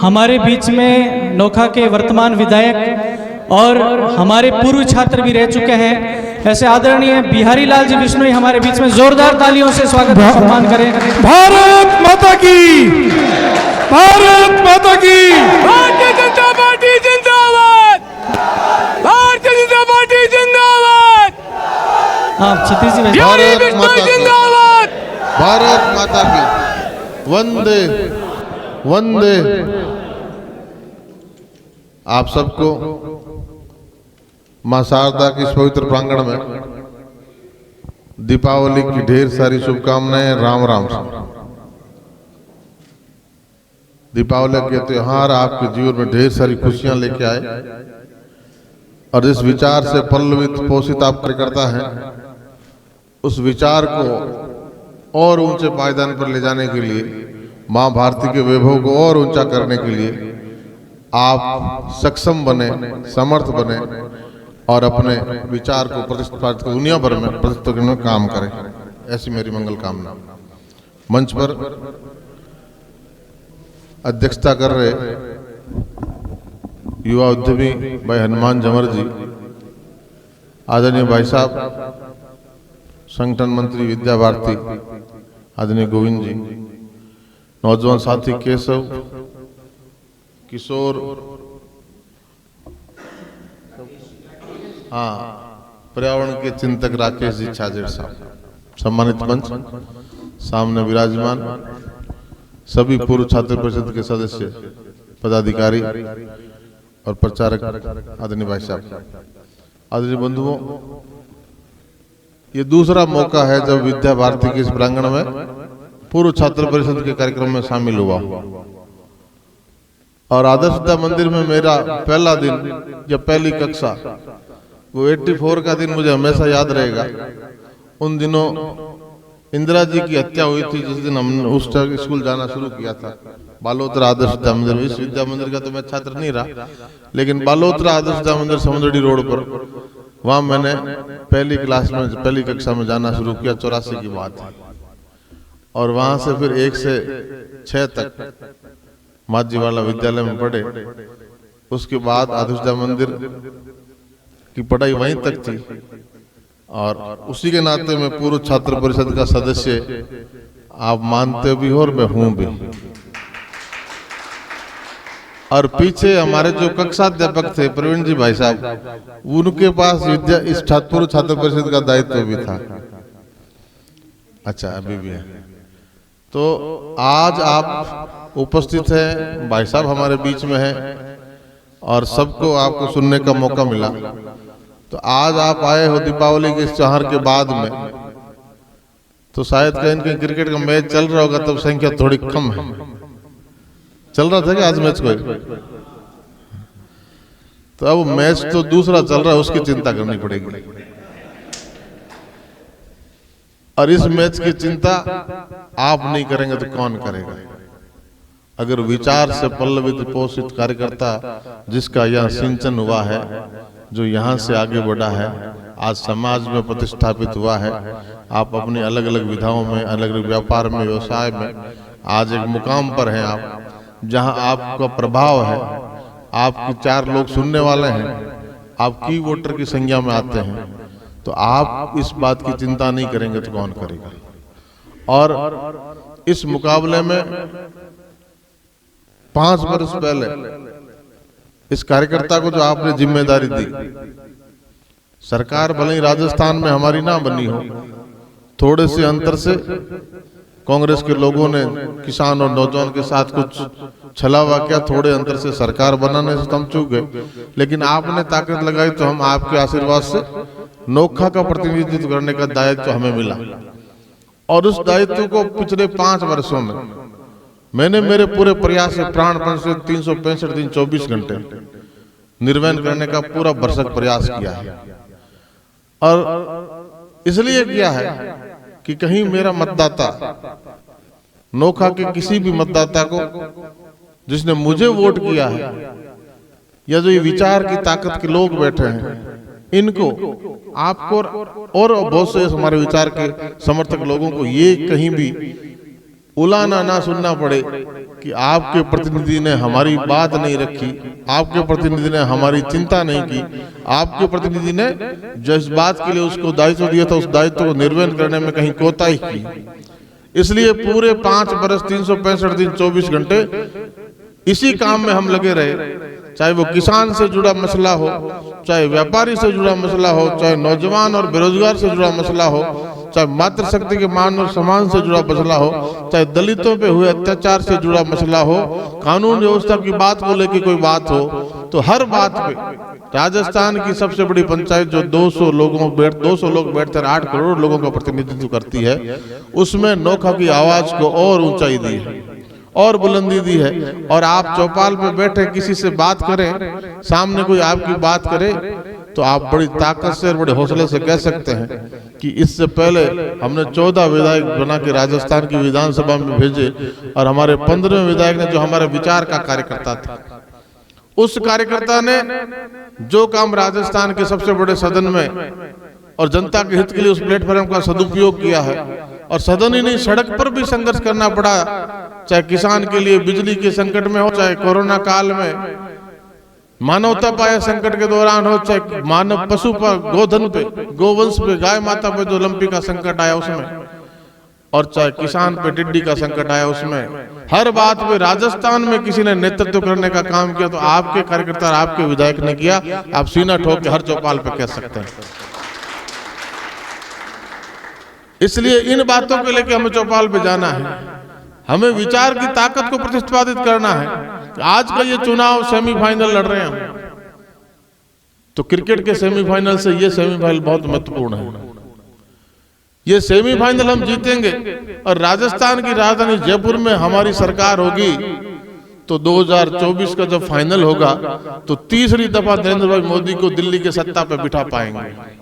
हमारे बीच में नोखा के वर्तमान विधायक और हमारे पूर्व छात्र भी रह चुके हैं, ऐसे आदरणीय बिहारी लाल जी बिश्नोई हमारे बीच में जोरदार तालियों से स्वागत और सम्मान करें। भारत माता की, भारत माता की, भारतीय जनता पार्टी जिंदाबाद, भारतीय जनता पार्टी जिंदाबाद, आप छत्तीस जी बिहारी बिश्नोई जिंदाबाद, भारत माता की, वंदे वंदे। आप सबको मां शारदा की इस पवित्र प्रांगण में दीपावली की ढेर सारी शुभकामनाएं। राम राम से। दीपावली के त्योहार आपके जीवन में ढेर सारी खुशियां लेके आए और जिस विचार से पल्लवित पोषित आप कार्यकर्ता हैं, उस विचार को और ऊंचे पायदान पर ले जाने के लिए, मां भारती के वैभव को और ऊंचा करने के लिए आप सक्षम बने, समर्थ बने और अपने विचार को प्रतिष्ठित दुनिया भर में प्रतिष्ठित करने में काम करें, ऐसी मेरी मंगल कामना। मंच पर अध्यक्षता कर रहे युवा उद्यमी भाई हनुमान जमर जी, आदरणीय भाई साहब संगठन मंत्री विद्या भारती आदरणीय गोविंद जी, नौजवान साथी केशव, किशोर, हाँ, पर्यावरण के चिंतक राकेश जी छाजेड़ साहब, सम्मानित मंच सामने विराजमान सभी पूर्व छात्र परिषद के सदस्य, पदाधिकारी और प्रचारक आदरणीय भाई साहब, आदरणीय बंधुओं, ये दूसरा मौका है जब विद्या भारती के इस प्रांगण में पूर्व छात्र परिषद के कार्यक्रम में शामिल हुआ और आदर्श विद्या मंदिर में मेरा पहला दिन या पहली कक्षा, वो 84 का दिन मुझे हमेशा याद रहेगा। उन दिनों इंदिरा जी की हत्या हुई थी, जिस दिन हमने उस टाइम स्कूल जाना शुरू किया था, बालोतरा आदर्श विद्या मंदिर। इस विद्या मंदिर का तो मैं छात्र नहीं रहा, लेकिन बालोतरा आदर्श विद्या मंदिर समुद्री रोड पर, वहां मैंने पहली क्लास में, पहली कक्षा में जाना शुरू किया, 84 की बात है। और वहां से फिर 1 से 6 तक माझी वाला विद्यालय में पढ़े। उसके बाद आदर्श विद्या मंदिर की पढ़ाई वहीं तक थी और उसी के नाते मैं पूर्व छात्र परिषद का सदस्य, आप मानते भी हो और मैं हूं भी। और पीछे हमारे जो कक्षाध्यापक थे प्रवीण जी भाई साहब, उनके पास विद्या इस पूर्व छात्र परिषद का दायित्व भी था। अच्छा, अभी भी है। तो आज आप उपस्थित हैं, भाई साहब हमारे बीच में हैं और सबको आपको सुनने का मौका मिला। तो आज आप आए हो दीपावली के इस त्योहार के बाद में, तो शायद कहीं कहीं क्रिकेट का मैच चल रहा होगा, तब संख्या थोड़ी कम है। चल रहा था क्या आज मैच कोई? तो अब मैच तो दूसरा चल रहा है, उसकी चिंता करनी पड़ेगी। और इस मैच की चिंता आप नहीं करेंगे तो कौन करेगा? अगर विचार से पल्लवित पोषित कार्यकर्ता जिसका यह सिंचन हुआ है, जो यहाँ से आगे बढ़ा है, आज समाज में प्रतिष्ठापित हुआ है, आप अपनी अलग अलग विधाओं में, अलग अलग व्यापार में, व्यवसाय में आज एक मुकाम पर हैं आप, जहाँ आपका प्रभाव है, आपकी 4 लोग सुनने वाले हैं, आप की वोटर की संख्या में आते हैं, तो आप इस बात की चिंता नहीं करेंगे तो कौन करेगा? और इस मुकाबले में 5 वर्ष पहले इस कार्यकर्ता को जो आपने जिम्मेदारी दी, सरकार भले ही राजस्थान में हमारी ना बनी हो, थोड़े से अंतर से कांग्रेस के लोगों ने किसान और नौजवान के साथ कुछ छलावा किया, थोड़े अंतर से सरकार बनाने से हम चूक गए, लेकिन आपने ताकत लगाई तो हम आपके आशीर्वाद से नोखा का प्रतिनिधित्व करने का दायित्व हमें मिला। और उस दायित्व को पिछले 5 वर्षों में मैंने मेरे पूरे प्रयास से प्राणपण से 365 दिन 24 घंटे निर्वहन करने का पूरा भरसक प्रयास किया है। और इसलिए किया है कि कहीं मेरा मतदाता, नोखा के किसी भी मतदाता को जिसने मुझे वोट किया है, या जो ये विचार की ताकत के लोग बैठे हैं, इनको, आपको और बहुत से हमारे विचार के समर्थक लोगों को ये कहीं भी उलाना ना सुनना पड़े कि आपके प्रतिनिधि ने हमारी बात नहीं रखी, आपके प्रतिनिधि ने हमारी चिंता नहीं की, आपके प्रतिनिधि ने जिस बात के लिए उसको दायित्व दिया था उस दायित्व को निर्वहन करने में कहीं कोताही की। इसलिए पूरे 5 बरस 365 दिन 24 घंटे इसी काम में हम लगे रहे, चाहे वो किसान से जुड़ा मसला हो, चाहे व्यापारी से जुड़ा मसला हो, चाहे नौजवान और बेरोजगार से जुड़ा मसला हो, चाहे मातृशक्ति के मान और सम्मान से जुड़ा मसला हो, चाहे दलितों पे हुए अत्याचार से जुड़ा मसला हो, कानून व्यवस्था की बात को लेकर कोई बात हो, तो हर बात पे राजस्थान की सबसे बड़ी पंचायत जो 200 लोग बैठकर 8 करोड़ लोगों का प्रतिनिधित्व करती है, उसमें नोखा की आवाज को और ऊंचाई दी है और बुलंदी दी है। और आप चौपाल पे बैठे किसी से बात करें, सामने कोई आपकी बात करे, तो आप बड़ी ताकत से और बड़े हौसले से कह सकते हैं कि इससे पहले हमने 14 विधायक बना के राजस्थान की विधानसभा में भेजे और हमारे 15वें विधायक ने, जो हमारे विचार का कार्यकर्ता था, उस कार्यकर्ता ने जो काम राजस्थान के सबसे बड़े सदन में और जनता के हित के लिए उस प्लेटफॉर्म का सदुपयोग किया है, और सदन ही नहीं सड़क पर भी संघर्ष करना पड़ा, चाहे किसान के लिए बिजली के संकट में हो, चाहे कोरोना काल में मानवता पाए संकट के दौरान हो, चाहे मानव पशु पर, गोधन पे, गोवंश पे, गाय माता पे जो लंपी का संकट आया उसमें, और चाहे किसान पे टिड्डी का संकट आया उसमें, हर बात पे राजस्थान में किसी ने नेतृत्व करने का काम किया तो आपके कार्यकर्ता, आपके विधायक ने किया। आप सीना ठोक के हर चौपाल पे कह सकते हैं। इसलिए इन बातों को लेकर हमें चौपाल पे जाना है, हमें विचार की ताकत को प्रतिपादित करना है। आज का ये चुनाव सेमीफाइनल लड़ रहे हैं, तो क्रिकेट के सेमीफाइनल से ये सेमीफाइनल बहुत महत्वपूर्ण है। ये सेमीफाइनल हम जीतेंगे और राजस्थान की राजधानी जयपुर में हमारी सरकार होगी, तो 2024 का जब फाइनल होगा तो तीसरी दफा नरेंद्र भाई मोदी को दिल्ली के सत्ता पे बिठा पाएंगे।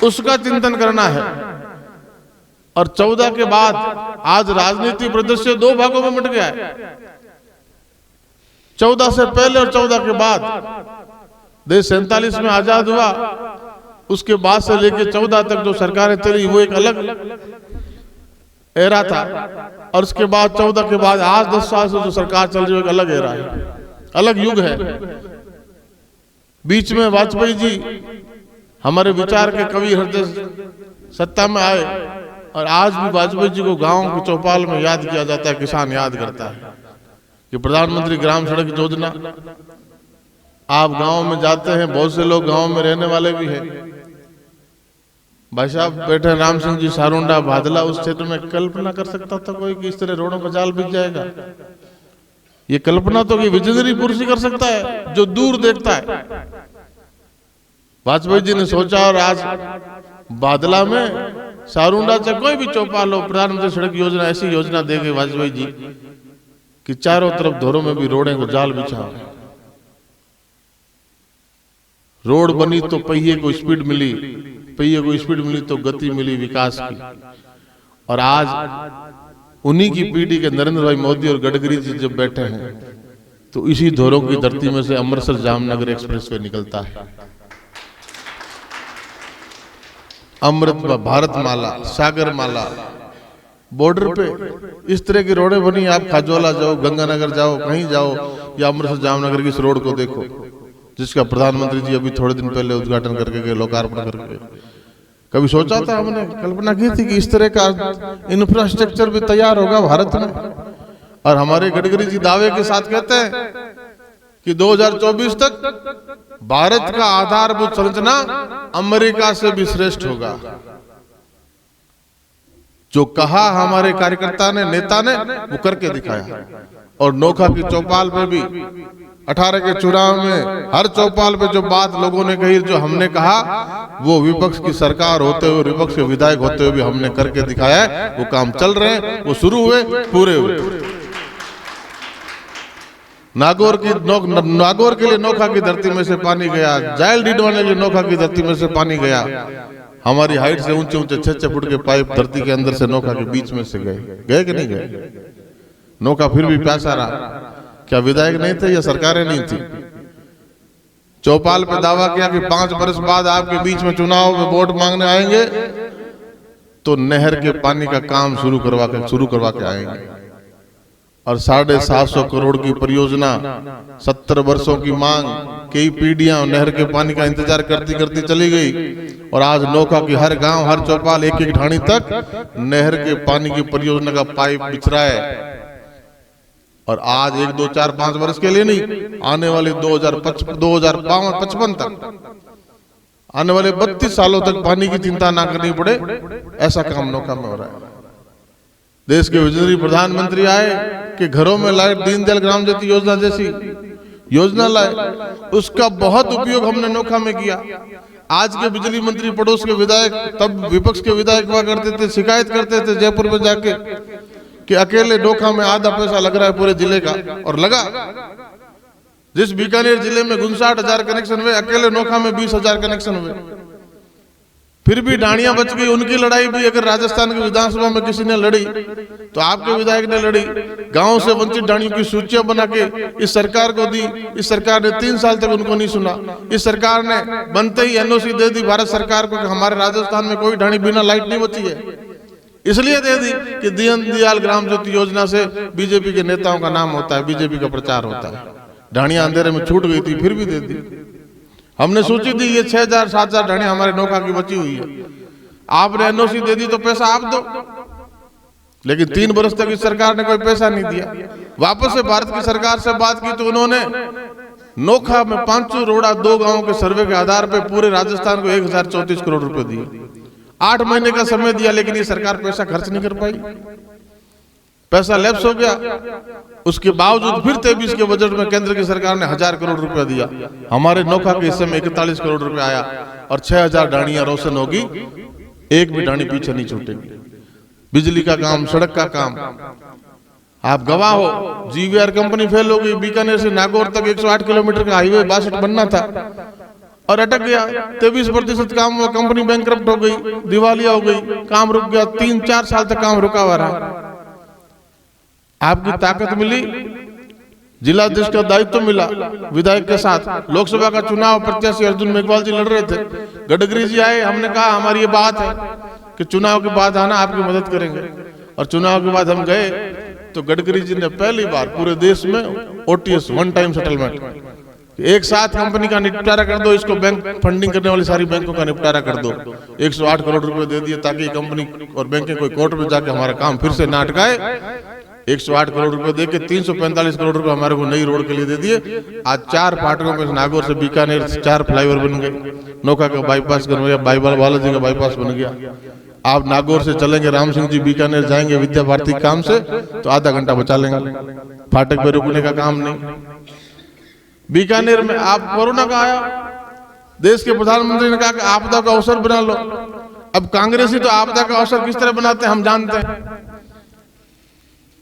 उसका चिंतन करना है। और 14 के बाद आज राजनीतिक परिदृश्य 2 भागों में बंट गया है, 14 से पहले और 14 के बाद। देश 47 में आजाद हुआ, उसके बाद से लेकर 14 तक जो सरकारें चली वो एक अलग एरा था, और उसके बाद 14 के बाद आज 10 साल से जो सरकार चल रही है एक अलग एरा है, अलग युग है। बीच में वाजपेयी जी हमारे विचार के कवि हृदय सत्ता में आए, और आज भी वाजपेयी जी को गांव के चौपाल में याद किया जाता है, किसान याद करता है कि प्रधानमंत्री ग्राम सड़क योजना। आप गांव में जाते हैं, बहुत से लोग गांव में रहने वाले भी हैं। भाई साहब बैठे राम सिंह जी सारुंडा भादला, उस क्षेत्र में कल्पना कर सकता था कोई कि इस तरह रोडों पर जाल बिछ जाएगा? ये कल्पना तो कि विजनरी पुरुष ही कर सकता है जो दूर देखता है। वाजपेयी जी ने सोचा, और आज बादला में सारुंडा से कोई भी चौपाल हो, प्रधानमंत्री सड़क योजना ऐसी योजना देंगे वाजपेयी जी कि चारों तरफ धोरों में भी रोडें को जाल बिछा। रोड बनी तो पहिए को स्पीड मिली, पहिए को स्पीड मिली तो गति मिली विकास की। और आज उन्हीं की पीढ़ी के नरेंद्र भाई मोदी और गडकरी जी जब बैठे हैं, तो इसी धोरों की धरती में से अमृतसर जामनगर एक्सप्रेसवे निकलता है। अमृत भारतमाला, सागरमाला, बॉर्डर पे इस तरह की रोडें बनी। आप खाजोला जाओ, गंगानगर जाओ, कहीं जाओ, या अमृतसर जामनगर की इस रोड को देखो, जिसका प्रधानमंत्री जी अभी थोड़े दिन पहले उद्घाटन करके गए, लोकार्पण करके। कभी सोचा था हमने, कल्पना की थी कि इस तरह का इंफ्रास्ट्रक्चर भी तैयार होगा भारत में? और हमारे गडकरी जी दावे के साथ कहते हैं कि 2024 तक भारत का आधारभूत संरचना अमेरिका से भी श्रेष्ठ होगा। जो कहा हमारे कार्यकर्ता ने, नेता ने, वो करके दिखाया। और नोखा की चौपाल पे भी 18 के चुनाव में हर चौपाल पे जो बात लोगों ने कही, जो हमने कहा, वो विपक्ष की सरकार होते हुए, विपक्ष के विधायक होते हुए भी हमने करके दिखाया है। वो काम चल रहे हैं, वो शुरू हुए, पूरे हुए। नागौर के लिए नोखा की धरती में से पानी गया, जायल डिडवाने के लिए नोखा की धरती में से पानी गया। हमारी हाइट से ऊंचे ऊंचे 6-6 फुट के पाइप धरती के अंदर से नोखा के बीच में से गए कि नहीं गए? नोखा फिर भी प्यासा रहा। क्या विधायक नहीं थे या सरकारें नहीं थी? चौपाल पे दावा किया कि 5 वर्ष बाद आपके बीच में चुनाव में वोट मांगने आएंगे, तो नहर के पानी का काम शुरू करवा के आएंगे। और 750 करोड़ की परियोजना, 70 वर्षों की मांग, कई पीढ़ियां नहर के पानी का इंतजार करती करती चली गई और आज नोखा की हर गांव, हर चौपाल, एक एक ढाणी तक नहर के पानी की परियोजना का पाइप बिछ रहा है। और आज 1, 2, 4, 5 वर्ष के लिए नहीं, आने वाले 2055 तक, आने वाले 32 सालों तक पानी की चिंता ना करनी पड़े, ऐसा काम नोखा में हो रहा है। देश के विजनरी प्रधानमंत्री आए कि घरों में लाइट, दीनदयाल ग्राम ज्योति योजना जैसी योजना लाए, उसका बहुत उपयोग हमने नोखा में किया। आज के बिजली मंत्री पड़ोस के विधायक, तब विपक्ष के विधायक हुआ करते थे, शिकायत करते थे जयपुर में जाके कि अकेले नोखा में आधा पैसा लग रहा है पूरे जिले का, और लगा। जिस बीकानेर जिले में 59,000 कनेक्शन हुए, अकेले नोखा में 20,000 कनेक्शन हुए। फिर भी ढाणियां बच गई। उनकी लड़ाई भी अगर राजस्थान की विधानसभा में किसी ने लड़ी तो आपके विधायक ने लड़ी। गांव से वंचित ढाणियों की सूचियां बना के इस सरकार को दी। इस सरकार ने 3 साल तक उनको नहीं सुना। इस सरकार ने बनते ही एनओसी दे दी भारत सरकार को कि हमारे राजस्थान में कोई ढाणी बिना लाइट नहीं बची है। इसलिए दे दी कि दीनदयाल ग्राम ज्योति योजना से बीजेपी के नेताओं का नाम होता है, बीजेपी का प्रचार होता है। ढाणियां अंधेरे में छूट गई थी, फिर भी दे दी। हमने सोची थी ये 6,000 7,000 ढाणियां हमारे नोखा की बची हुई है, आपने एनओसी दे दी तो पैसा आप दो। लेकिन 3 वर्ष तक इस सरकार ने कोई पैसा नहीं दिया। वापस से भारत की सरकार से बात की तो उन्होंने नोखा में 5 रोड़ा 2 गांवों के सर्वे के आधार पर पूरे राजस्थान को 1034 करोड़ रुपए दिए। 8 महीने का समय दिया, लेकिन ये सरकार पैसा खर्च नहीं कर पाई। पैसा लैप्स हो गया। उसके बावजूद फिर 23 के बजट में केंद्र की सरकार ने 1000 करोड़ रुपया दिया। हमारे नोखा के हिस्से में 41 करोड़ रुपया आया और 6000 ढाणियां रोशन होगी, एक भी ढाणी पीछे नहीं छूटेगी। बिजली का काम, सड़क का काम, आप गवाह हो। जीवीआर कंपनी फेल हो गई। बीकानेर से नागौर तक 108 किलोमीटर का हाईवे 62 बनना था और अटक गया। 23% काम हुआ, कंपनी बैंकरप्ट हो गई, दिवालिया हो गई, काम रुक गया। 3-4 साल तक काम रुका हुआ रहा। आपकी ताकत मिली, जिलाधीश का दायित्व मिला विधायक के साथ। लोकसभा का चुनाव प्रत्याशी अर्जुन मेघवाल जी लड़ रहे थे, गडकरी जी आए। हमने कहा हमारी ये बात है कि चुनाव के बाद आना, आपकी मदद करेंगे। और चुनाव के बाद हम गए तो गडकरी जी ने पहली बार पूरे देश में ओटीएस, वन टाइम सेटलमेंट, एक साथ कंपनी का निपटारा कर दो, इसको बैंक फंडिंग करने वाली सारी बैंकों का निपटारा कर दो। 108 करोड़ रुपए दे दिए ताकि कंपनी और बैंकें कोई कोर्ट में जाके हमारा काम फिर से ना अटकाए। 108 करोड़ रुपए देके 345 करोड़ रुपए हमारे को नई रोड के लिए दे दिए। आज 4 फाटकों में नागौर से बीकानेर 4 फ्लाईओवर बन गए। नोखा का बाईपास बन गया, बालाजी का बाईपास बन गया। आप नागौर से चलेंगे, राम सिंह जी बीकानेर जाएंगे विद्या भारती काम से तो आधा घंटा बचा लेंगे। फाटक पे रुकने का काम नहीं। बीकानेर में आप कोरोना का आया, देश के प्रधानमंत्री ने कहा कि आपदा का अवसर बना लो। अब कांग्रेसी तो आपदा का अवसर किस तरह बनाते हैं हम जानते हैं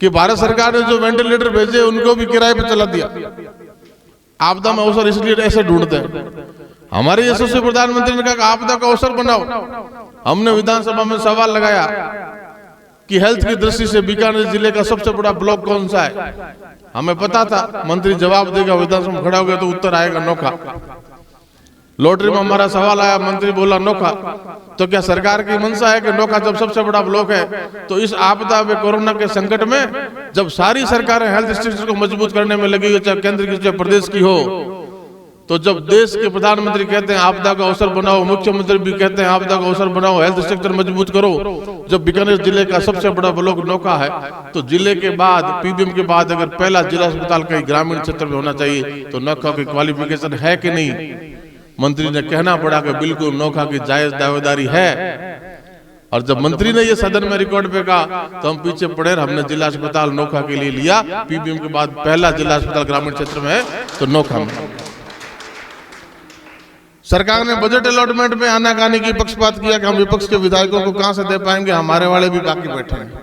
कि भारत सरकार ने जो वेंटिलेटर भेजे उनको भी किराए पे चला दिया। आपदा में अवसर इसलिए ऐसे ढूंढते हैं। हमारे यशस्वी प्रधानमंत्री ने कहा कि आपदा का अवसर बनाओ। हमने विधानसभा में सवाल लगाया कि हेल्थ की दृष्टि से बीकानेर जिले का सबसे बड़ा ब्लॉक कौन सा है। हमें पता था मंत्री जवाब देगा, विधानसभा में खड़ा हो गया तो उत्तर आएगा नोखा। लॉटरी में हमारा सवाल आया, मंत्री बोला नोखा। तो क्या सरकार की मंशा है कि नोखा जब सबसे बड़ा ब्लॉक है तो इस आपदा में, कोरोना के संकट में, जब सारी सरकारें हेल्थ स्ट्रक्चर को मजबूत करने में लगी हो, चाहे केंद्र की चाहे प्रदेश की हो, तो जब देश के प्रधानमंत्री कहते हैं आपदा का अवसर बनाओ, मुख्यमंत्री भी कहते हैं आपदा का अवसर बनाओ, हेल्थ स्ट्रक्चर मजबूत करो, जब बीकानेर जिले का सबसे बड़ा ब्लॉक नोखा है तो जिले के बाद, पीबीएम के बाद अगर पहला जिला अस्पताल कहीं ग्रामीण क्षेत्र में होना चाहिए तो नोखा की क्वालिफिकेशन है कि नहीं। मंत्री ने कहना पड़ा कि बिल्कुल नोखा की जायज दावेदारी है। और जब मंत्री ने ये सदन में रिकॉर्ड पे कहा तो हम पीछे पड़े। हमने जिला अस्पताल नोखा के लिए लिया। पीबीएम के बाद पहला जिला अस्पताल ग्रामीण क्षेत्र में है तो नोखा में। सरकार ने बजट अलॉटमेंट में आनाकानी की पक्षपात किया कि हम विपक्ष के विधायकों को कहां से दे पाएंगे, हमारे वाले भी बाकी बैठे हैं।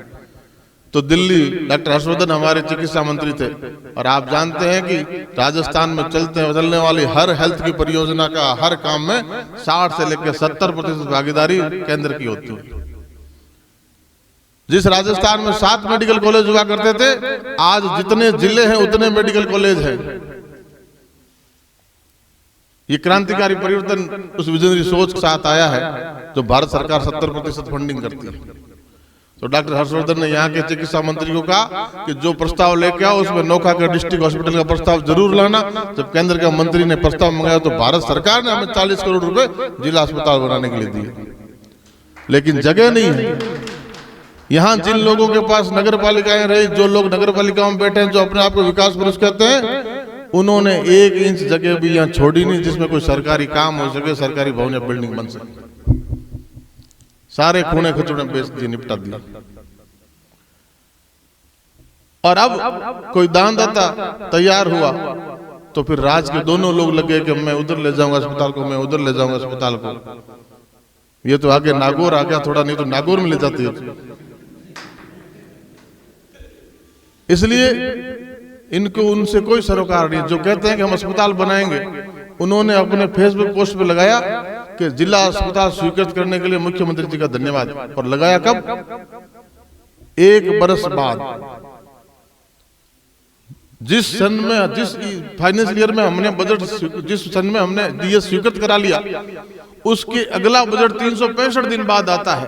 तो दिल्ली डॉक्टर हर्षवर्धन हमारे चिकित्सा मंत्री थे और आप जानते हैं कि राजस्थान में चलने वाली हर हेल्थ की परियोजना का हर काम में 60 से लेकर 70% भागीदारी केंद्र की होती है। जिस राजस्थान में 7 मेडिकल कॉलेज हुआ करते थे, आज जितने जिले हैं उतने मेडिकल कॉलेज हैं। ये क्रांतिकारी परिवर्तन उस विजनरी सोच के साथ आया है जो भारत सरकार 70% फंडिंग करती है। तो डॉक्टर हर्षवर्धन ने यहाँ के चिकित्सा मंत्री को कहा कि जो प्रस्ताव लेके आओ उसमें नोखा का डिस्ट्रिक्ट हॉस्पिटल का प्रस्ताव जरूर लाना। जब केंद्र का मंत्री ने प्रस्ताव मंगाया तो भारत सरकार ने हमें 40 करोड़ रुपए जिला अस्पताल बनाने के लिए दिए, लेकिन जगह नहीं है। यहाँ जिन लोगों के पास नगर पालिकाएं रही, जो लोग नगर पालिकाओं में बैठे हैं, जो अपने आप को विकास पुरुष कहते हैं, उन्होंने 1 इंच जगह भी यहाँ छोड़ी नहीं जिसमें कोई सरकारी काम हो सके, सरकारी भवन या बिल्डिंग बन सके। सारे खूने खचोड़े बेच दिए, निपटा दिया। और अब कोई दानदाता तैयार हुआ तो फिर राज के दोनों लोग लगे कि मैं उधर ले जाऊंगा अस्पताल को, मैं उधर ले जाऊंगा अस्पताल को। ये तो आगे नागौर आ गया थोड़ा, नहीं तो नागौर में ले जाती है। इसलिए इनको उनसे कोई सरोकार नहीं। जो कहते हैं कि हम अस्पताल बनाएंगे, उन्होंने अपने फेसबुक पोस्ट पे लगाया कि जिला अस्पताल स्वीकृत करने के लिए मुख्यमंत्री जी का धन्यवाद। और लगाया कब? 1 बरस बाद। जिस सन में, जिस फाइनेंशियल ईयर में हमने बजट, जिस सन में हमने डीएस स्वीकृत करा लिया, उसके अगला बजट 365 दिन बाद आता है।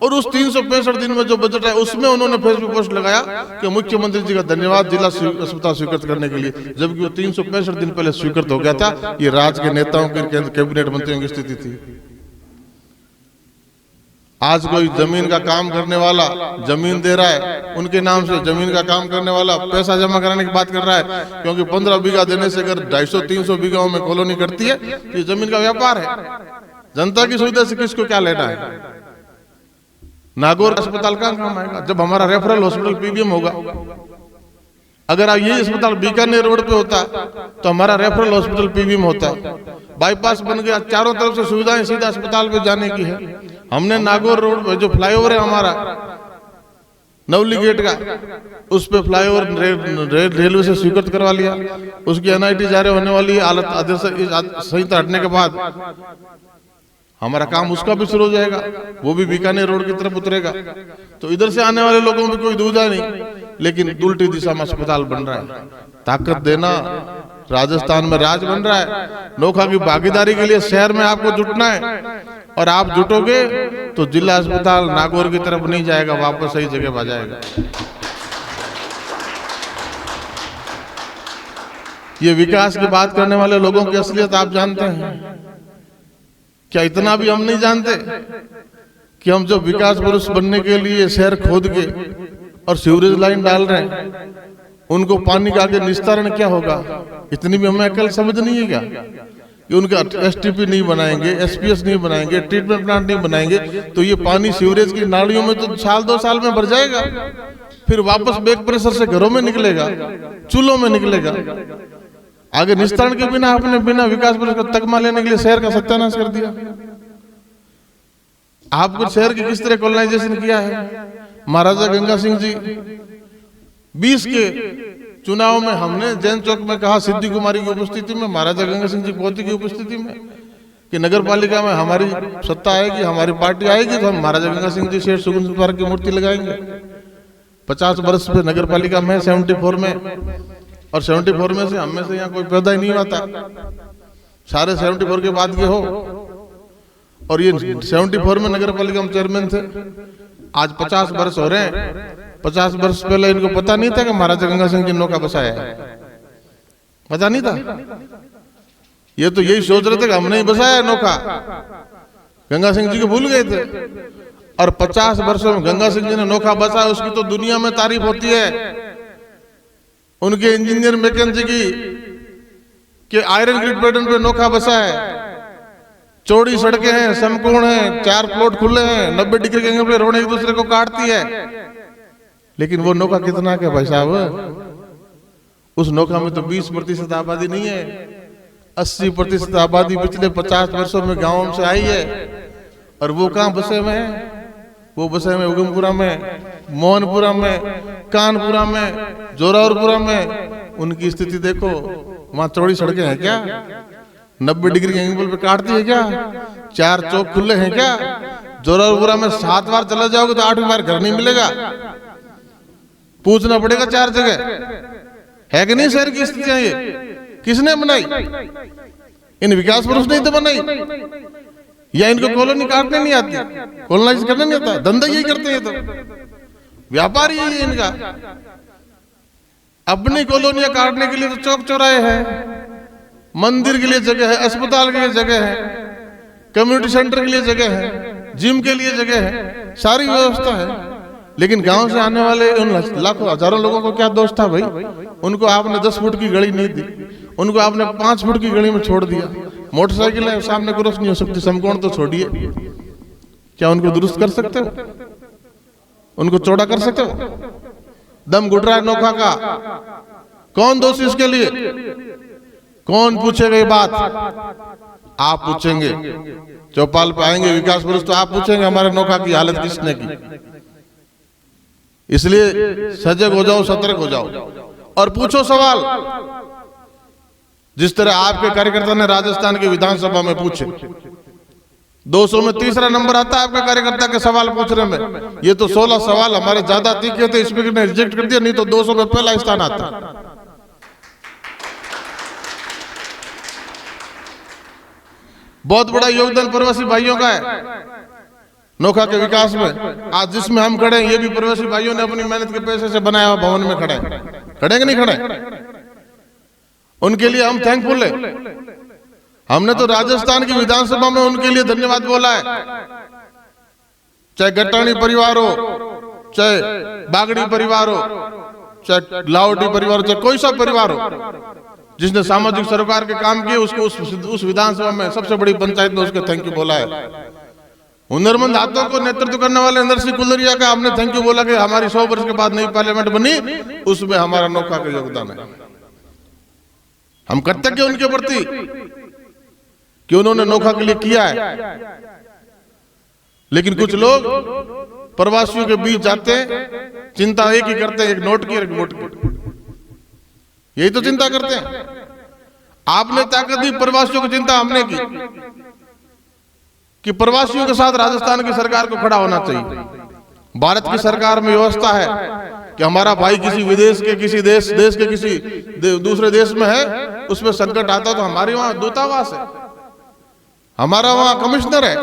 और उस 365 दिन में जो बजट है उसमें उन्होंने फेसबुक पोस्ट लगाया कि मुख्यमंत्री जी का धन्यवाद जिला अस्पताल स्वीकृत करने के लिए, जबकि वो 365 दिन पहले स्वीकृत हो गया था। ये राज्य के नेताओं की, कैबिनेट मंत्रियों की स्थिति थी। आज कोई जमीन का काम करने वाला जमीन दे रहा है, उनके नाम से जमीन का काम करने वाला पैसा जमा कराने की बात कर रहा है, क्योंकि 15 बीघा देने से अगर 250-300 बीघाओं में कॉलोनी करती है, ये जमीन का व्यापार है। जनता की सुविधा से किसको क्या लेना है? नागौर अस्पताल कहाँ काम आएगा जब हमारा रेफरल हॉस्पिटल पीबीएम होगा? अगर ये अस्पताल बीकानेर रोड पे होता तो हमारा रेफरल हॉस्पिटल पीबीएम होता। बाईपास बन गया, चारों तरफ से सुविधाएं सीधा अस्पताल पे जाने की है। हमने नागौर रोड पे जो फ्लाईओवर है हमारा नवली गेट का, उस पे फ्लाईओवर रेलवे से स्वीकृत करवा लिया। उसकी एनआईटी जारी होने वाली हालत आदेश संहिता हटने के बाद हमारा काम उसका भी शुरू हो जाएगा, वो भी बीकानेर रोड की तरफ उतरेगा। तो इधर से आने वाले लोगों में कोई दुविधा नहीं, लेकिन उल्टी दिशा में अस्पताल बन रहा है। ताकत देना, राजस्थान में राज बन रहा है। नोखा की भागीदारी के लिए शहर में आपको जुटना है, और आप जुटोगे तो जिला अस्पताल नागौर की तरफ नहीं जाएगा, वापस सही जगह आ जाएगा। ये विकास की बात करने वाले लोगों की असलियत आप जानते हैं क्या? इतना भी हम नहीं जानते कि हम जो विकास पुरुष बनने के लिए शहर खोद के और सीवरेज लाइन डाल रहे हैं, उनको पानी का आगे निस्तारण क्या होगा? इतनी भी हमें अकल समझ नहीं है क्या कि उनका एसटीपी नहीं बनाएंगे, एसपीएस नहीं बनाएंगे, ट्रीटमेंट प्लांट नहीं बनाएंगे तो ये पानी सीवरेज की नालियों में तो 1-2 साल में भर जाएगा, फिर वापस बैक प्रेशर से घरों में निकलेगा, चूल्हों में निकलेगा। आगे निस्तारण के बिना आपने बिना विकास पुरुष का तगमा लेने के लिए शहर का सत्यानाश कर दिया। आपको शहर की किस तरह कॉलोनाइजेशन किया है? महाराजा गंगा सिंह जी 20 के चुनाव में हमने जैन चौक में कहा, सिद्धि कुमारी की उपस्थिति में, महाराजा गंगा सिंह जी पोती की उपस्थिति में, कि नगर पालिका में हमारी सत्ता आएगी, हमारी पार्टी आएगी तो हम महाराजा गंगा सिंह जी शेर सुगुन पार्क की मूर्ति लगाएंगे। 50 वर्ष पे नगर पालिका में 74 में, और 74 में से हम में से यहाँ कोई पैदा ही नहीं हुआ था, सारे 74 के बाद के हो। और ये 74 में नगर पालिका में चेयरमैन थे। आज 50 वर्ष हो रहे हैं। 50 वर्ष पहले इनको पता नहीं था कि महाराजा गंगा सिंह जी नौका बसाया है, पता नहीं था। ये तो यही सोच रहे थे कि हमने ही बसाया नौका, गंगा सिंह जी को भूल गए थे। और 50 वर्षों में गंगा सिंह जी ने नौका बसाया, उसकी तो दुनिया में तारीफ होती है। उनके इंजीनियर मैकेंजी की कि आयरन ग्रिड पैटर्न पे नौका बसा है, चौड़ी सड़कें हैं, समकोण हैं, 4 प्लॉट खुले हैं, 90 डिग्री के एंगल पे रोड एक दूसरे को काटती है। लेकिन वो नौका कितना के भाई साहब? उस नौका में तो 20% आबादी नहीं है, 80% आबादी पिछले 50 वर्षों में गांवों से आई है। और वो कहाँ बसे हुए हैं? वो बसे में उगमपुरा में, मोहनपुरा में, कानपुरा में, जोरावरपुरा में। उनकी स्थिति देखो, वहां चौड़ी सड़कें हैं क्या? 90 डिग्री के एंगल पे काटती है क्या? 4 चौक खुले हैं क्या? जोरावरपुरा में 7 बार चला जाओगे तो 8वीं बार घर नहीं मिलेगा, पूछना पड़ेगा 4 जगह। है कि नहीं शहर की स्थितियां? ये किसने बनाई? इन विकास पुरुष ने तो बनाई, या इनको कॉलोनी काटने नहीं आती, कॉलोनाइज करने नहीं आता, धंधा यही करते हैं, तो व्यापार यही है इनका। अपनी कॉलोनियां काटने के लिए तो चौक चौराहे हैं, मंदिर के लिए जगह है, अस्पताल के लिए जगह है, कम्युनिटी सेंटर के लिए जगह है, जिम के लिए जगह है, सारी व्यवस्था है। लेकिन गांव से आने वाले उन लाखों हजारों लोगों को क्या दोष था भाई? उनको आपने 10 फुट की गली नहीं दी, उनको आपने 5 फुट की गली में छोड़ दिया। मोटरसाइकिल है सामने क्रॉस नहीं हो सकती, समकोण तो छोड़िए, क्या उनको दुरुस्त कर सकते हो? उनको चौड़ा कर सकते हो? दम घुट रहा है नोखा का, कौन दोषी इसके लिए? कौन पूछेगा ये बात? आप पूछेंगे। चौपाल पे आएंगे विकास पुरुष तो आप पूछेंगे हमारे नोखा की हालत किसने की। इसलिए सजग हो जाओ, सतर्क हो जाओ और पूछो सवाल। जिस तरह आपके कार्यकर्ता ने राजस्थान की विधानसभा में पूछे, 200 में तीसरा नंबर आता है आपके कार्यकर्ता के सवाल पूछने में। ये तो 16 सवाल हमारे ज्यादा तीखे थे, स्पीकर ने रिजेक्ट कर दिया, नहीं तो 200 में पहला स्थान आता। बहुत बड़ा योगदान प्रवासी भाइयों का है नोखा के विकास में। आज जिसमें हम खड़े हैं ये भी प्रवासी भाइयों ने अपनी मेहनत के पैसे से बनाया हुआ भवन में खड़े हैं। खड़े कि नहीं खड़े? उनके लिए हम थैंकफुल है। हमने तो राजस्थान की विधानसभा में उनके लिए धन्यवाद बोला है, चाहे गट्टानी परिवार हो, चाहे बागड़ी परिवार हो, चाहे लाहौटी परिवार हो, चाहे कोई सा परिवार हो, जिसने सामाजिक सरोकार के काम किए उसको उस विधानसभा में सबसे बड़ी पंचायत में उसके थैंक यू बोला है। हुनरमंद हाथों को नेतृत्व करने वाले नंदर सिंह कुल्लरिया का हमने थैंक यू बोला कि हमारी 100 वर्ष के बाद नई पार्लियामेंट बनी, उसमें हमारा नोखा का योगदान है। हम कृतज्ञ उनके प्रति कि उन्होंने नोखा के लिए किया है। लेकिन कुछ लोग प्रवासियों के बीच जाते हैं, चिंता एक ही करते हैं, एक नोट की, एक वोट की, यही तो चिंता करते हैं। आपने ताकत दी, प्रवासियों की चिंता हमने की कि प्रवासियों के साथ राजस्थान की सरकार को खड़ा होना चाहिए। भारत की सरकार में व्यवस्था है कि हमारा भाई किसी विदेश के, किसी देश के किसी दूसरे देश में है, उसमें संकट आता तो हमारे वहां दूतावास है, हमारा वहां कमिश्नर है,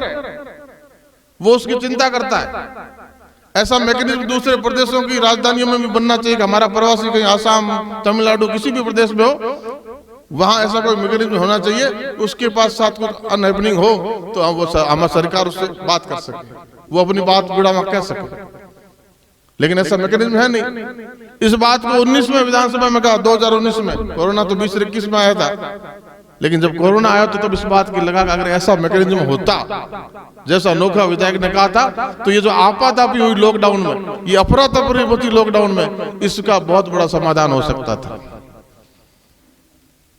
वो उसकी चिंता करता है। ऐसा मैकेनिज्म दूसरे प्रदेशों की राजधानियों में भी बनना चाहिए कि हमारा प्रवासी कहीं आसाम, तमिलनाडु, किसी भी प्रदेश में हो, वहां ऐसा कोई मैकेनिज्म होना चाहिए, उसके पास साथ कुछ अनहैपनिंग हो तो हम वो हमारी सरकार उससे बात कर सके, वो अपनी बात बुढ़ा में कह सके। लेकिन ऐसा मैकेनिज्म है नहीं। इस बात को 19 में विधानसभा में कहा, 2019 में, कोरोना तो 20-21 में आया था, लेकिन जब कोरोना आया तो तब इस बात की लगा कि अगर ऐसा मैकेनिज्म होता जैसा नोखा विधायक ने कहा था, तो ये जो आपाधापी हुई लॉकडाउन में, ये अफरा तफरी होती लॉकडाउन में, इसका बहुत बड़ा समाधान हो सकता था।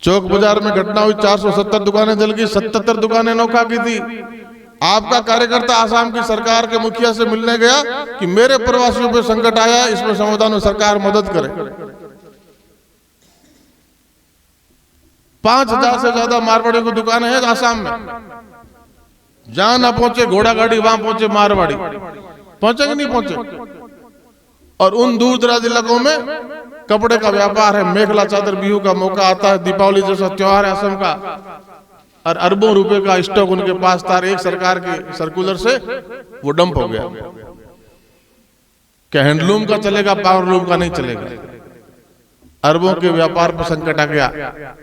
चौक बाजार में घटना हुई, 470 दुकानें जल गई, 77 दुकानें नोखा की थी। आपका कार्यकर्ता आसाम की सरकार के मुखिया से मिलने गया कि मेरे प्रवासियों पे संकट आया, इसमें समाधान में सरकार मदद करे। 5000 से ज्यादा मारवाड़ियों की दुकानें हैं आसाम में। जहां ना पहुंचे घोड़ा गाड़ी, वहां पहुंचे मारवाड़ी, पहुंचे कि नहीं पहुंचे? और उन दूर दराज इलाकों में कपड़े का व्यापार है, मेखला चादर, बिहू का मौका आता है, दीपावली जैसा त्योहार है असम का, और अरबों रुपए का स्टॉक उनके पास था। एक सरकार के सर्कुलर से वो डंप हो गया। क्या हैंडलूम का चलेगा, पावरलूम का नहीं चलेगा। अरबों के व्यापार पर संकट आ गया।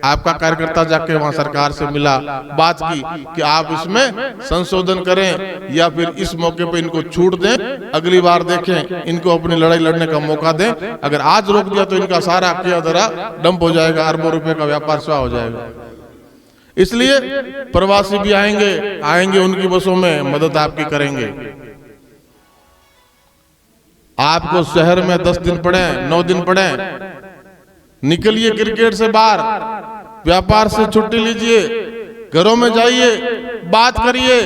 आपका कार्यकर्ता जाके वहां सरकार से मिला, बात की कि आप इसमें संशोधन करें या फिर इस मौके पे इनको छूट दें, अगली बार देखें, इनको अपनी लड़ाई लड़ने का मौका दें। अगर आज रोक दिया तो इनका सारा किया धरा डंप हो जाएगा, अरबों रुपए का व्यापार स्वाह हो जाएगा। इसलिए प्रवासी भी आएंगे उनकी बसों में मदद आपकी करेंगे। आपको शहर में 10 दिन पड़े, 9 दिन पड़े, निकलिए क्रिकेट से बाहर, व्यापार से छुट्टी लीजिए, घरों में जाइए, बात करिए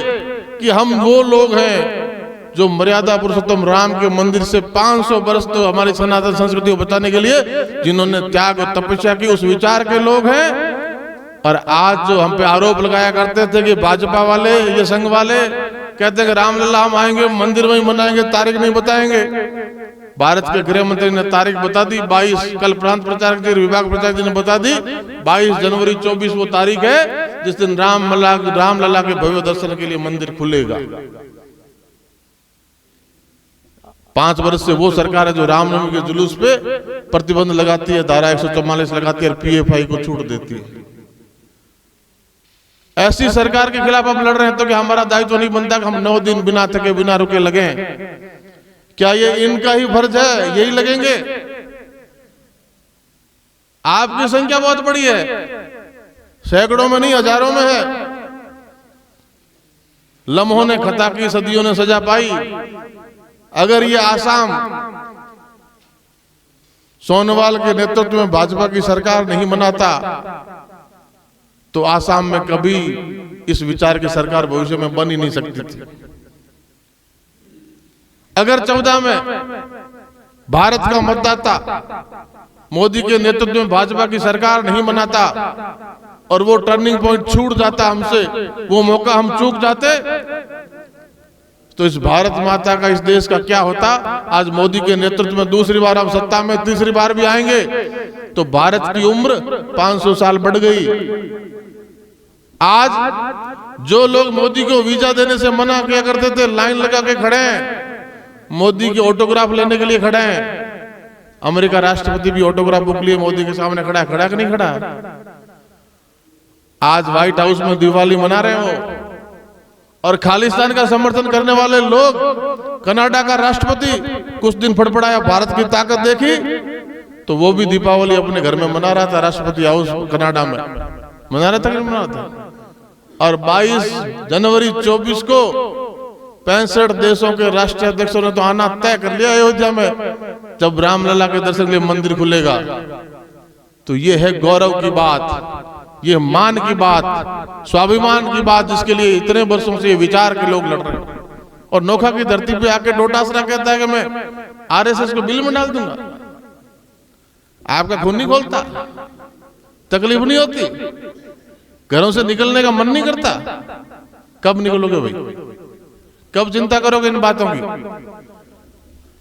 कि हम वो लोग हैं जो मर्यादा पुरुषोत्तम राम के मंदिर से 500 वर्ष तो हमारी सनातन संस्कृति को बचाने के लिए जिन्होंने त्याग और तपस्या की, उस विचार के लोग हैं। और आज जो हम पे आरोप लगाया करते थे कि भाजपा वाले, ये संघ वाले कहते हैं कि रामलला हम आएंगे, मंदिर में ही मनाएंगे, तारीख नहीं बताएंगे। भारत के गृह मंत्री ने तारीख बता दी, 22, कल प्रांत प्रचारक जी, विभाग प्रचारक जी ने बता दी, 22 जनवरी 24 वो तारीख है जिस दिन रामलला के भव्य दर्शन के लिए मंदिर खुलेगा। 5 वर्ष से वो सरकार है जो रामनवमी के जुलूस पे प्रतिबंध लगाती है, धारा 144 लगाती है और पीएफआई को छूट देती है। ऐसी सरकार के खिलाफ हम लड़ रहे हैं तो क्या हमारा दायित्व नहीं बनता कि हम 9 दिन बिना थके बिना रुके लगे? क्या ये इनका ही फर्ज है? यही लगेंगे? आपकी संख्या बहुत बड़ी है, सैकड़ों में नहीं हजारों में है। लम्हों ने खता की, सदियों ने सजा पाई। अगर ये आसाम सोनोवाल के नेतृत्व में भाजपा की सरकार नहीं बनाता तो आसाम में कभी इस विचार की सरकार भविष्य में बन ही नहीं सकती थी। अगर 14 में भारत का मतदाता मोदी के नेतृत्व में भाजपा की सरकार नहीं बनाता और वो टर्निंग पॉइंट छूट जाता हमसे, वो मौका हम चूक जाते, तो इस भारत माता का, इस देश का क्या होता? आज मोदी के नेतृत्व में दूसरी बार हम सत्ता में, तीसरी बार भी आएंगे तो भारत की उम्र 500 साल बढ़ गई। आज जो लोग मोदी को वीजा देने से मना किया करते थे, लाइन लगा के खड़े हैं, मोदी के ऑटोग्राफ लेने के लिए खड़े हैं। अमेरिका राष्ट्रपति भी ऑटोग्राफ बुक लिए मोदी के सामने खड़ा है। खड़ा कि नहीं खड़ा? आज व्हाइट हाउस में दिवाली मना रहे हो और खालिस्तान का समर्थन करने वाले लोग, कनाडा का राष्ट्रपति कुछ दिन फड़फड़ाया, भारत की ताकत देखी तो वो भी दीपावली अपने घर में मना रहा था। राष्ट्रपति हाउस कनाडा में मना रहा था कि नहीं मना रहा था? और 22 जनवरी 24 को 65 देशों के राष्ट्रीय अध्यक्षों ने तो आना तय कर लिया अयोध्या में, जब रामलला के दर्शन के लिए मंदिर खुलेगा। तो ये है गौरव की बात, ये मान की बात, स्वाभिमान की बात, जिसके लिए इतने वर्षों से ये विचार के लोग लड़ रहे हैं। और नोखा की धरती पे आके डोटासरा कहता है कि मैं आरएसएस को बिल में डाल दूंगा। आपका खून नहीं खोलता? तकलीफ नहीं होती? घरों से निकलने का मन नहीं करता? कब निकलोगे भाई? कब चिंता करोगे इन बातों की?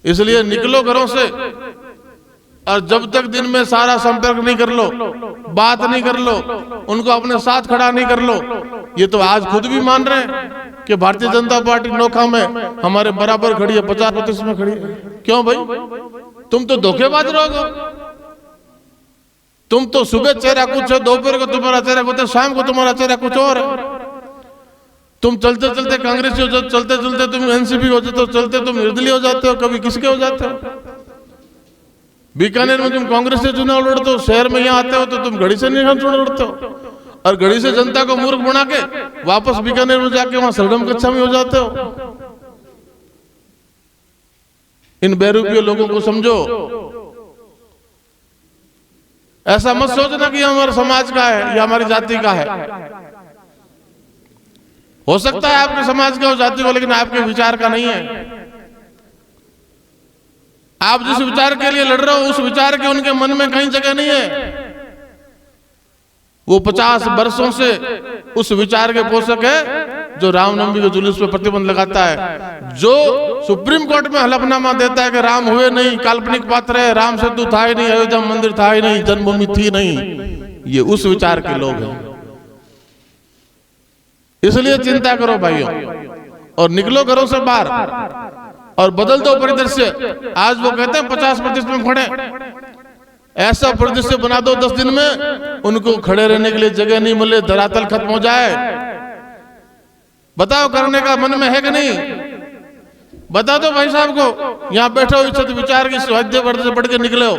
इसलिए निकलो घरों से, और जब तक दिन में सारा संपर्क नहीं कर लो, बात नहीं कर लो, उनको अपने साथ खड़ा नहीं कर लो। ये तो आज खुद भी मान रहे हैं कि भारतीय जनता पार्टी नोखा में हमारे बराबर खड़ी है, 50% में खड़ी है। क्यों भाई? तुम तो धोखेबाज रहोगे। तुम तो सुबह चेहरा कुछ है, दोपहर को तुम्हारा चेहरा कुछ है, शाम को तुम्हारा चेहरा कुछ और है। तुम चलते चलते कांग्रेस हो जाते, चलते चलते तुम एनसीपी हो जाते हो, चलते तुम निर्दलीय हो जाते हो, कभी किसके हो जाते हो। बीकानेर में तुम कांग्रेस से चुनाव लड़ते हो, शहर में यहाँ आते हो तो तुम घड़ी से नहीं चुनाव लड़ते हो, और घड़ी से जनता को मूर्ख बना के वापस बीकानेर में जाके वहां सरडम कक्षा में हो जाते हो। इन बेरूपीय लोगों को समझो। ऐसा मत सोचना कि हमारे समाज का है या हमारी जाति का है। हो सकता है आपके समाज का हो, जाति का, लेकिन आपके विचार का नहीं है। आप जिस विचार के लिए लड़ रहे हो उस विचार के उनके मन में कहीं जगह नहीं है। वो 50 वर्षों से उस विचार के पोषक है जो रामनवमी के जुलूस पे प्रतिबंध लगाता है, जो सुप्रीम कोर्ट में हलफनामा देता है कि राम हुए नहीं, काल्पनिक पात्र है, राम सेतु था ही नहीं, अयोध्या मंदिर था ही नहीं, जन्मभूमि थी नहीं। ये उस विचार के लोग हैं। इसलिए चिंता करो भाइयों, और निकलो घरों से बाहर और बदल दो परिदृश्य। आज वो कहते हैं 50% में खड़े, ऐसा परिदृश्य बना दो 10 दिन में उनको खड़े रहने के लिए जगह नहीं मिले, धरातल खत्म हो जाए। बताओ करने का मन में है कि नहीं? बता दो भाई साहब को, यहाँ बैठे हो इच्छा विचार की स्वाध्याय वर्ष से पढ़ के निकले हो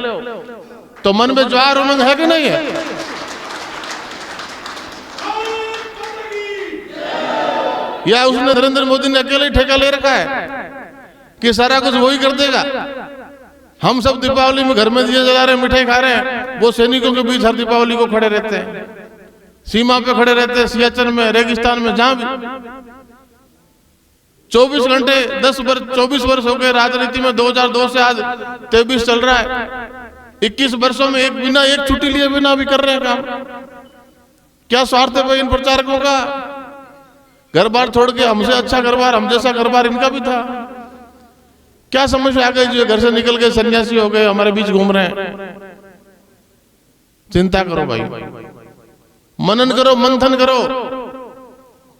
तो मन में ज्वार उमंग है कि नहीं है? या उसने नरेंद्र मोदी ने अकेले ही ठेका ले रखा है कि सारा कुछ वही कर देगा? हम सब दीपावली में घर में दिए जला रहे हैं, मिठाई खा रहे हैं, वो सैनिकों के बीच हर दीपावली को खड़े रहते हैं, सीमा पे खड़े रहते हैं, सियाचिन में, रेगिस्तान में, जहां भी 24 घंटे 24 वर्ष हो गए राजनीति में। 2002 से आज 23 चल रहा है। 21 वर्षों में एक छुट्टी लिए बिना भी कर रहे हैं काम। क्या स्वार्थ है भाई इन प्रचारकों का? घर बार छोड़ के हमसे अच्छा घर बार, हम जैसा घर बार इनका भी था। क्या समझ आ गई जो घर से निकल गए, सन्यासी हो गए, हमारे बीच घूम रहे हैं? चिंता करो भाई, मनन करो, मंथन करो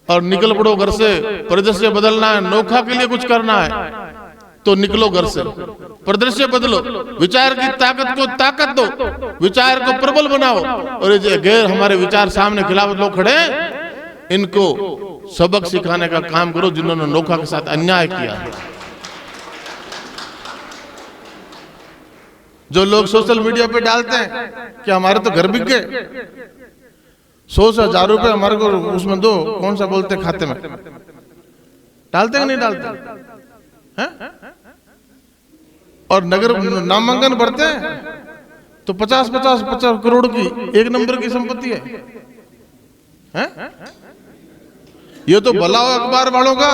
और निकल पड़ो घर से। परिदृश्य बदलना है, नोखा के लिए कुछ करना है तो निकलो घर से, परिदृश्य बदलो, विचार की ताकत को ताकत दो, विचार को प्रबल बनाओ। और ये जो गैर हमारे विचार सामने खिलाफ लोग खड़े हैं, इनको सबक सिखाने का काम करो, जिन्होंने नोखा के साथ अन्याय किया है। जो लोग सोशल मीडिया पे डालते हैं कि हमारे तो घर बिक गए, 100 से 1000 रुपए हमारे को उसमें दो, कौन सा बोलते खाते में, डालते कि नहीं डालते हैं? और नगर नामांकन भरते हैं तो 50 करोड़ की एक नंबर की संपत्ति है? ये तो भला हो अखबार वालों का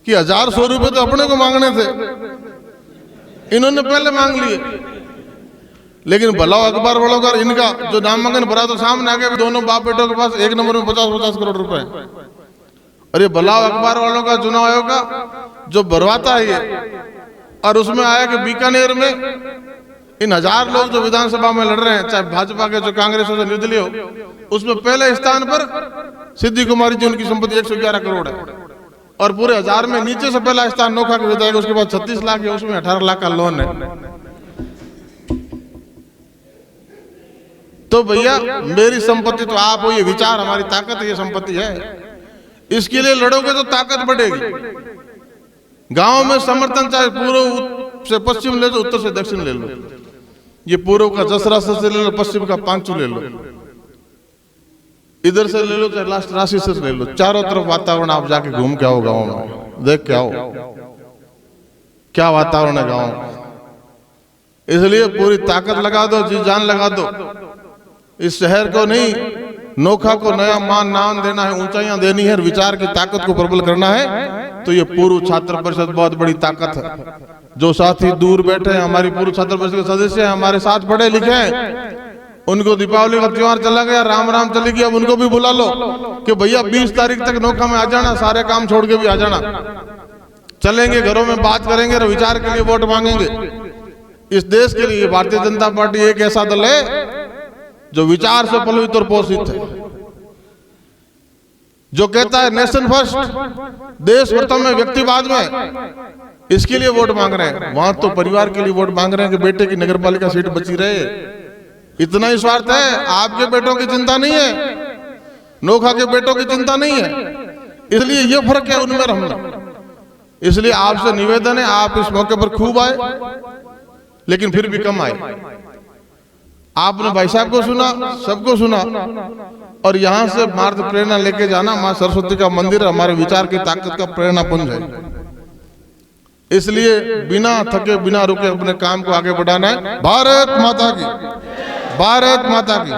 कि 1000-100 रुपए तो अपने को मांगने थे, इन्होंने पहले मांग लिए। लेकिन भला हो अखबार वालों का, इनका जो नामांकन भरा तो सामने आके दोनों बाप बेटों के पास एक नंबर में 50 करोड़ रुपए। और ये भला हो अखबार वालों का चुनाव आयोग का जो भरवाता है ये, और उसमें आया कि बीकानेर में इन 1000 लोग जो विधानसभा में लड़ रहे हैं, चाहे भाजपा के, जो कांग्रेस हो, जो निर्दलीय हो, उसमें पहले स्थान पर सिद्धि कुमारी जी, उनकी संपत्ति 111 करोड़ है। और पूरे 1000 में नीचे से पहला स्थान नोखा के विधायक, उसके बाद 36 लाख है, उसमें 18 लाख का लोन है। तो भैया मेरी संपत्ति तो आप हो, ये विचार हमारी ताकत है, ये संपत्ति है। इसके लिए लड़ोगे तो ताकत बढ़ेगी। गांव में समर्थन चाहे पूर्व से पश्चिम ले लो, उत्तर से दक्षिण ले लो, ये पूर्व का जसरा से ले लो, पश्चिम का पांचू ले लो, इधर से ले लो चाहे लास्ट राशि से ले लो, चारों तरफ वातावरण आप जाके घूम के आओ, गाँव में देख के आओ क्या वातावरण है गाँव में। इसलिए पूरी ताकत लगा दो, जी जान लगा दो। इस शहर को नहीं, नोखा को नया मान नाम देना है, ऊंचाइयां देनी है, विचार की ताकत को प्रबल करना है। तो ये पूर्व छात्र परिषद बहुत बड़ी ताकत है। जो साथी दूर बैठे हैं, हमारी पूर्व छात्र परिषद के सदस्य हैं, हमारे साथ पढ़े लिखे हैं, उनको दीपावली का त्योहार चला गया, राम राम चली गई, अब उनको भी बुला लो कि भैया 20 तारीख तक नोखा में आ जाना, सारे काम छोड़ के भी आ जाना। चलेंगे, घरों में बात करेंगे और विचार के लिए वोट मांगेंगे। इस देश के लिए भारतीय जनता पार्टी एक ऐसा दल है जो विचार से पलवित और पोषित है, जो कहता है नेशन फर्स्ट, देश प्रथम में, व्यक्तिवाद में। इसके लिए वोट मांग रहे हैं। वहां तो परिवार के लिए वोट मांग रहे हैं कि बेटे की नगरपालिका सीट बची रहे। इतना ही स्वार्थ है, आपके बेटों की चिंता नहीं है, नोखा के बेटों की चिंता नहीं है। इसलिए ये फर्क है उनमें, हमने। इसलिए आपसे निवेदन है, आप इस मौके पर खूब आए, लेकिन फिर भी कम आए। आपने भाई साहब को सुना, सबको सुना, और यहां से मार्ग प्रेरणा लेके जाना। मां सरस्वती का मंदिर हमारे विचार की ताकत का प्रेरणा पुंज है। इसलिए बिना थके, बिना रुके अपने काम को आगे बढ़ाना है। भारत माता की, भारत माता की।